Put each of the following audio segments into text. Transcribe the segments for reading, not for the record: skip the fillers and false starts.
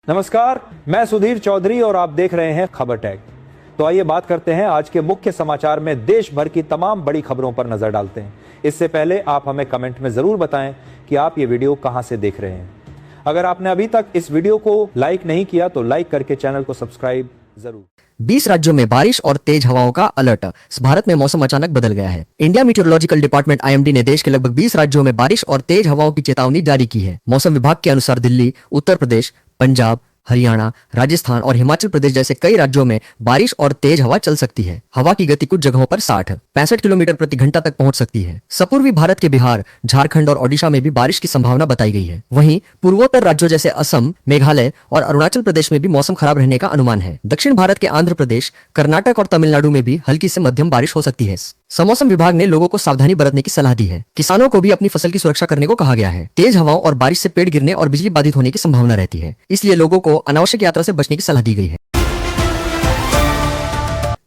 नमस्कार, मैं सुधीर चौधरी और आप देख रहे हैं खबर टैग। तो आइए बात करते हैं आज के मुख्य समाचार में देश भर की तमाम बड़ी खबरों पर नजर डालते हैं। इससे पहले आप हमें कमेंट में जरूर बताएं कि आप ये वीडियो कहां से देख रहे हैं। अगर आपने अभी तक इस वीडियो को लाइक नहीं किया तो लाइक करके चैनल को सब्सक्राइब जरूर। 20 राज्यों में बारिश और तेज हवाओं का अलर्ट। भारत में मौसम अचानक बदल गया है। इंडिया मीटेरोलॉजिकल डिपार्टमेंट IMD ने देश के लगभग 20 राज्यों में बारिश और तेज हवाओं की चेतावनी जारी की है। मौसम विभाग के अनुसार दिल्ली, उत्तर प्रदेश, पंजाब, हरियाणा, राजस्थान और हिमाचल प्रदेश जैसे कई राज्यों में बारिश और तेज हवा चल सकती है। हवा की गति कुछ जगहों पर 60-65 किलोमीटर प्रति घंटा तक पहुंच सकती है। सपूर्वी भारत के बिहार, झारखंड और ओडिशा में भी बारिश की संभावना बताई गई है। वहीं पूर्वोत्तर राज्यों जैसे असम, मेघालय और अरुणाचल प्रदेश में भी मौसम खराब रहने का अनुमान है। दक्षिण भारत के आंध्र प्रदेश, कर्नाटक और तमिलनाडु में भी हल्की से मध्यम बारिश हो सकती है। मौसम विभाग ने लोगों को सावधानी बरतने की सलाह दी है। किसानों को भी अपनी फसल की सुरक्षा करने को कहा गया है। तेज हवाओं और बारिश से पेड़ गिरने और बिजली बाधित होने की संभावना रहती है, इसलिए लोगों को अनावश्यक यात्रा से बचने की सलाह दी गई है।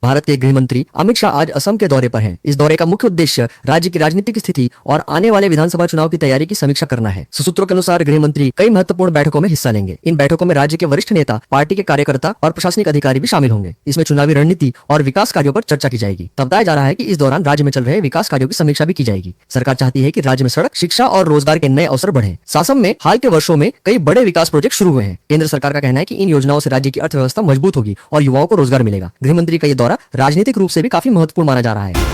भारत के गृह मंत्री अमित शाह आज असम के दौरे पर हैं। इस दौरे का मुख्य उद्देश्य राज्य की राजनीतिक स्थिति और आने वाले विधानसभा चुनाव की तैयारी की समीक्षा करना है। सूत्रों के अनुसार गृह मंत्री कई महत्वपूर्ण बैठकों में हिस्सा लेंगे। इन बैठकों में राज्य के वरिष्ठ नेता, पार्टी के कार्यकर्ता और प्रशासनिक अधिकारी भी शामिल होंगे। इसमें चुनावी रणनीति और विकास कार्यों पर चर्चा की जाएगी। तब बताया जा रहा है कि इस दौरान राज्य में चल रहे विकास कार्यों की समीक्षा भी की जाएगी। सरकार चाहती है कि राज्य में सड़क, शिक्षा और रोजगार के नए अवसर बढ़े। असम में हाल के वर्षों में कई बड़े विकास प्रोजेक्ट शुरू हुए हैं। केंद्र सरकार का कहना है कि इन योजनाओं से राज्य की अर्थव्यवस्था मजबूत होगी और युवाओं को रोजगार मिलेगा। गृह मंत्री का यह दौरा राजनीतिक रूप से भी काफी महत्वपूर्ण माना जा रहा है।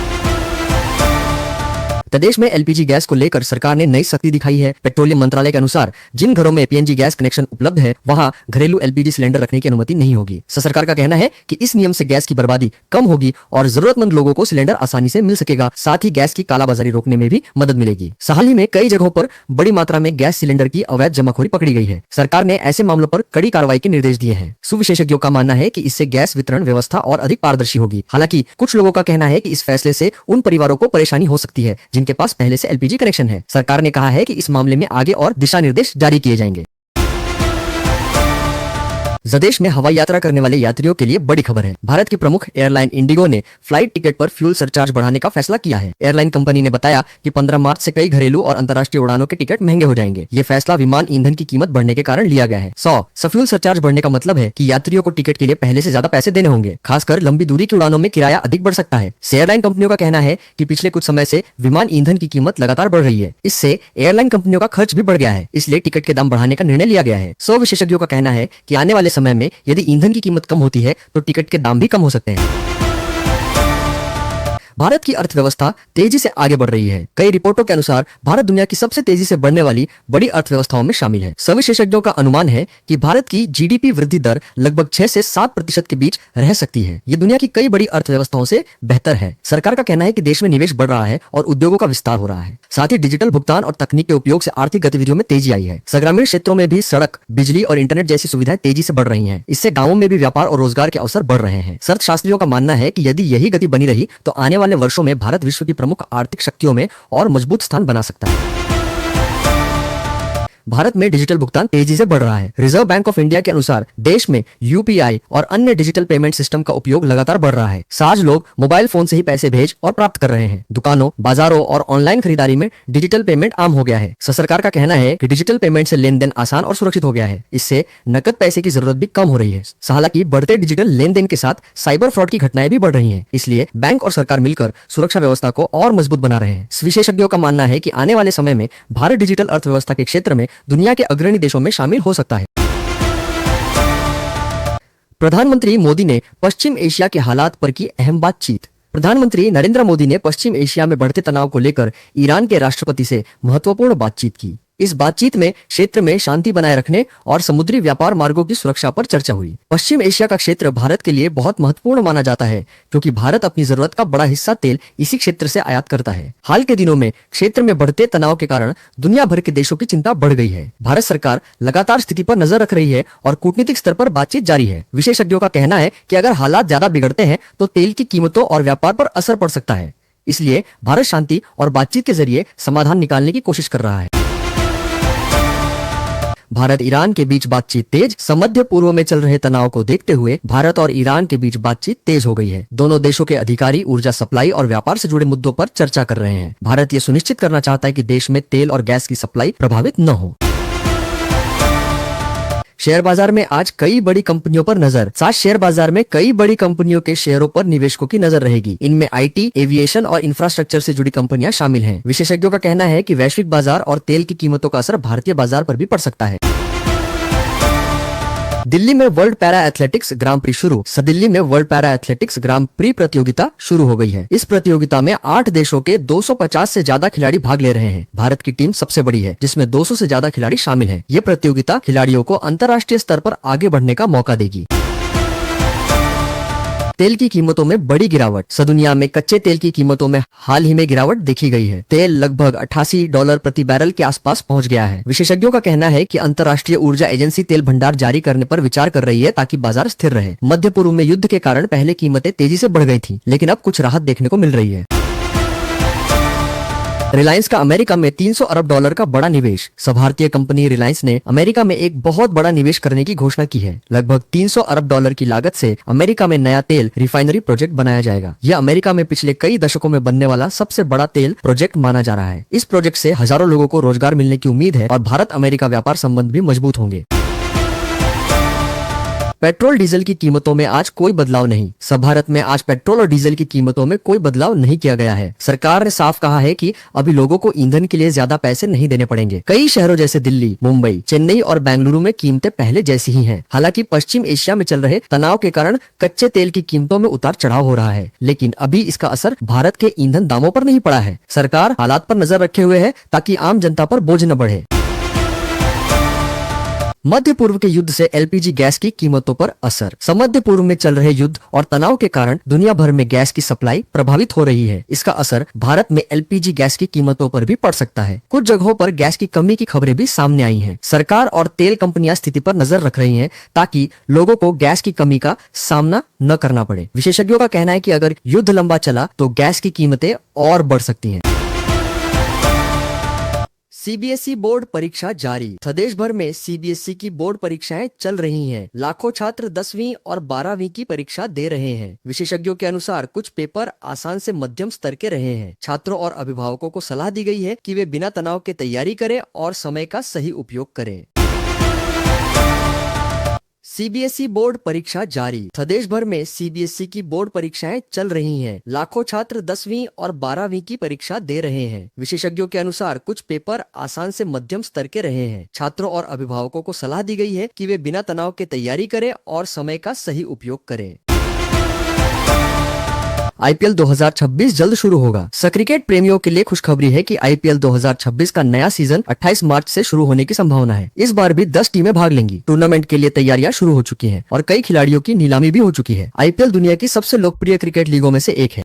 प्रदेश में LPG गैस को लेकर सरकार ने नई सख्ती दिखाई है। पेट्रोलियम मंत्रालय के अनुसार जिन घरों में PNG गैस कनेक्शन उपलब्ध है वहां घरेलू LPG सिलेंडर रखने की अनुमति नहीं होगी। सरकार का कहना है कि इस नियम से गैस की बर्बादी कम होगी और जरूरतमंद लोगों को सिलेंडर आसानी से मिल सकेगा। साथ ही गैस की कालाबाजारी रोकने में भी मदद मिलेगी। हाल ही में कई जगहों पर बड़ी मात्रा में गैस सिलेंडर की अवैध जमाखोरी पकड़ी गई है। सरकार ने ऐसे मामलों पर कड़ी कार्रवाई के निर्देश दिए हैं। विशेषज्ञों का मानना है कि इससे गैस वितरण व्यवस्था और अधिक पारदर्शी होगी। हालांकि कुछ लोगों का कहना है कि इस फैसले से उन परिवारों को परेशानी हो सकती है जिनके पास पहले से LPG कनेक्शन है। सरकार ने कहा है कि इस मामले में आगे और दिशा निर्देश जारी किए जाएंगे। प्रदेश में हवाई यात्रा करने वाले यात्रियों के लिए बड़ी खबर है। भारत की प्रमुख एयरलाइन इंडिगो ने फ्लाइट टिकट पर फ्यूल सरचार्ज बढ़ाने का फैसला किया है। एयरलाइन कंपनी ने बताया कि 15 मार्च से कई घरेलू और अंतर्राष्ट्रीय उड़ानों के टिकट महंगे हो जाएंगे। ये फैसला विमान ईंधन की कीमत बढ़ने के कारण लिया गया है। फ्यूल सरचार्ज बढ़ने का मतलब है कि यात्रियों को टिकट के लिए पहले से ज्यादा पैसे देने होंगे। खासकर लंबी दूरी की उड़ानों में किराया अधिक बढ़ सकता है। एयरलाइन कंपनियों का कहना है कि पिछले कुछ समय से विमान ईंधन की कीमत लगातार बढ़ रही है। इससे एयरलाइन कंपनियों का खर्च भी बढ़ गया है, इसलिए टिकट के दाम बढ़ाने का निर्णय लिया गया है। विशेषज्ञों का कहना है कि आने वाले समय में यदि ईंधन की कीमत कम होती है तो टिकट के दाम भी कम हो सकते हैं। भारत की अर्थव्यवस्था तेजी से आगे बढ़ रही है। कई रिपोर्टों के अनुसार भारत दुनिया की सबसे तेजी से बढ़ने वाली बड़ी अर्थव्यवस्थाओं में शामिल है। विशेषज्ञों का अनुमान है कि भारत की GDP वृद्धि दर लगभग 6 से 7% के बीच रह सकती है। ये दुनिया की कई बड़ी अर्थव्यवस्थाओं से बेहतर है। सरकार का कहना है कि देश में निवेश बढ़ रहा है और उद्योगों का विस्तार हो रहा है। साथ ही डिजिटल भुगतान और तकनीक के उपयोग से आर्थिक गतिविधियों में तेजी आई है। ग्रामीण क्षेत्रों में भी सड़क, बिजली और इंटरनेट जैसी सुविधाएं तेजी से बढ़ रही हैं। इससे गांवों में भी व्यापार और रोजगार के अवसर बढ़ रहे हैं। अर्थशास्त्रियों का मानना है कि यदि यही गति बनी रही तो आने वाले वर्षों में भारत विश्व की प्रमुख आर्थिक शक्तियों में और मजबूत स्थान बना सकता है। भारत में डिजिटल भुगतान तेजी से बढ़ रहा है। रिजर्व बैंक ऑफ इंडिया के अनुसार देश में UPI और अन्य डिजिटल पेमेंट सिस्टम का उपयोग लगातार बढ़ रहा है। आज लोग मोबाइल फोन से ही पैसे भेज और प्राप्त कर रहे हैं। दुकानों, बाजारों और ऑनलाइन खरीदारी में डिजिटल पेमेंट आम हो गया है। सरकार का कहना है कि डिजिटल पेमेंट से लेन देन आसान और सुरक्षित हो गया है। इससे नकद पैसे की जरूरत भी कम हो रही है। हालांकि बढ़ते डिजिटल लेन देन के साथ साइबर फ्रॉड की घटनाएं भी बढ़ रही है, इसलिए बैंक और सरकार मिलकर सुरक्षा व्यवस्था को और मजबूत बना रहे हैं। विशेषज्ञों का मानना है कि आने वाले समय में भारत डिजिटल अर्थव्यवस्था के क्षेत्र में दुनिया के अग्रणी देशों में शामिल हो सकता है। प्रधानमंत्री मोदी ने पश्चिम एशिया के हालात पर की अहम बातचीत। प्रधानमंत्री नरेंद्र मोदी ने पश्चिम एशिया में बढ़ते तनाव को लेकर ईरान के राष्ट्रपति से महत्वपूर्ण बातचीत की। इस बातचीत में क्षेत्र में शांति बनाए रखने और समुद्री व्यापार मार्गों की सुरक्षा पर चर्चा हुई। पश्चिम एशिया का क्षेत्र भारत के लिए बहुत महत्वपूर्ण माना जाता है क्योंकि भारत अपनी जरूरत का बड़ा हिस्सा तेल इसी क्षेत्र से आयात करता है। हाल के दिनों में क्षेत्र में बढ़ते तनाव के कारण दुनिया भर के देशों की चिंता बढ़ गई है। भारत सरकार लगातार स्थिति पर नजर रख रही है और कूटनीतिक स्तर पर बातचीत जारी है। विशेषज्ञों का कहना है कि अगर हालात ज्यादा बिगड़ते हैं तो तेल की कीमतों और व्यापार पर असर पड़ सकता है। इसलिए भारत शांति और बातचीत के जरिए समाधान निकालने की कोशिश कर रहा है। भारत ईरान के बीच बातचीत तेज। मध्य पूर्व में चल रहे तनाव को देखते हुए भारत और ईरान के बीच बातचीत तेज हो गई है। दोनों देशों के अधिकारी ऊर्जा सप्लाई और व्यापार से जुड़े मुद्दों पर चर्चा कर रहे हैं। भारत ये सुनिश्चित करना चाहता है कि देश में तेल और गैस की सप्लाई प्रभावित न हो। शेयर बाजार में आज कई बड़ी कंपनियों पर नजर। साथ शेयर बाजार में कई बड़ी कंपनियों के शेयरों पर निवेशकों की नजर रहेगी। इनमें IT, एविएशन और इंफ्रास्ट्रक्चर से जुड़ी कंपनियां शामिल हैं। विशेषज्ञों का कहना है कि वैश्विक बाजार और तेल की कीमतों का असर भारतीय बाजार पर भी पड़ सकता है। दिल्ली में वर्ल्ड पैरा एथलेटिक्स ग्रां प्री शुरू। दिल्ली में वर्ल्ड पैरा एथलेटिक्स ग्रां प्री प्रतियोगिता शुरू हो गई है। इस प्रतियोगिता में 8 देशों के 250 से ज्यादा खिलाड़ी भाग ले रहे हैं। भारत की टीम सबसे बड़ी है, जिसमें 200 से ज्यादा खिलाड़ी शामिल हैं। ये प्रतियोगिता खिलाड़ियों को अंतर्राष्ट्रीय स्तर पर आगे बढ़ने का मौका देगी। तेल की कीमतों में बड़ी गिरावट। दुनिया में कच्चे तेल की कीमतों में हाल ही में गिरावट देखी गई है। तेल लगभग $88 प्रति बैरल के आसपास पहुंच गया है। विशेषज्ञों का कहना है कि अंतर्राष्ट्रीय ऊर्जा एजेंसी तेल भंडार जारी करने पर विचार कर रही है ताकि बाजार स्थिर रहे। मध्य पूर्व में युद्ध के कारण पहले कीमतें तेजी से बढ़ गई थी, लेकिन अब कुछ राहत देखने को मिल रही है। रिलायंस का अमेरिका में $300 अरब का बड़ा निवेश। भारतीय कंपनी रिलायंस ने अमेरिका में एक बहुत बड़ा निवेश करने की घोषणा की है। लगभग $300 अरब की लागत से अमेरिका में नया तेल रिफाइनरी प्रोजेक्ट बनाया जाएगा। यह अमेरिका में पिछले कई दशकों में बनने वाला सबसे बड़ा तेल प्रोजेक्ट माना जा रहा है। इस प्रोजेक्ट से हजारों लोगों को रोजगार मिलने की उम्मीद है और भारत अमेरिका व्यापार संबंध भी मजबूत होंगे। पेट्रोल डीजल की कीमतों में आज कोई बदलाव नहीं। भारत में आज पेट्रोल और डीजल की कीमतों में कोई बदलाव नहीं किया गया है। सरकार ने साफ कहा है कि अभी लोगों को ईंधन के लिए ज्यादा पैसे नहीं देने पड़ेंगे। कई शहरों जैसे दिल्ली, मुंबई, चेन्नई और बेंगलुरु में कीमतें पहले जैसी ही हैं। हालांकि पश्चिम एशिया में चल रहे तनाव के कारण कच्चे तेल की कीमतों में उतार चढ़ाव हो रहा है, लेकिन अभी इसका असर भारत के ईंधन दामों पर नहीं पड़ा है। सरकार हालात पर नजर रखे हुए है ताकि आम जनता पर बोझ न बढ़े। मध्य पूर्व के युद्ध से LPG गैस की कीमतों पर असर। मध्य पूर्व में चल रहे युद्ध और तनाव के कारण दुनिया भर में गैस की सप्लाई प्रभावित हो रही है। इसका असर भारत में LPG गैस की कीमतों पर भी पड़ सकता है। कुछ जगहों पर गैस की कमी की खबरें भी सामने आई हैं। सरकार और तेल कंपनियां स्थिति पर नजर रख रही हैं ताकि लोगों को गैस की कमी का सामना न करना पड़े। विशेषज्ञों का कहना है कि अगर युद्ध लंबा चला तो गैस की कीमतें और बढ़ सकती हैं। CBSE बोर्ड परीक्षा जारी। देश भर में CBSE की बोर्ड परीक्षाएं चल रही हैं। लाखों छात्र 10वीं और 12वीं की परीक्षा दे रहे हैं। विशेषज्ञों के अनुसार कुछ पेपर आसान से मध्यम स्तर के रहे हैं। छात्रों और अभिभावकों को सलाह दी गई है कि वे बिना तनाव के तैयारी करें और समय का सही उपयोग करें। CBSE बोर्ड परीक्षा जारी। देश भर में CBSE की बोर्ड परीक्षाएं चल रही हैं। लाखों छात्र 10वीं और 12वीं की परीक्षा दे रहे हैं। विशेषज्ञों के अनुसार कुछ पेपर आसान से मध्यम स्तर के रहे हैं। छात्रों और अभिभावकों को सलाह दी गई है कि वे बिना तनाव के तैयारी करें और समय का सही उपयोग करें। IPL 2026 जल्द शुरू होगा। क्रिकेट प्रेमियों के लिए खुशखबरी है कि IPL 2026 का नया सीजन 28 मार्च से शुरू होने की संभावना है। इस बार भी 10 टीमें भाग लेंगी। टूर्नामेंट के लिए तैयारियां शुरू हो चुकी हैं और कई खिलाड़ियों की नीलामी भी हो चुकी है। IPL दुनिया की सबसे लोकप्रिय क्रिकेट लीगों में से एक है।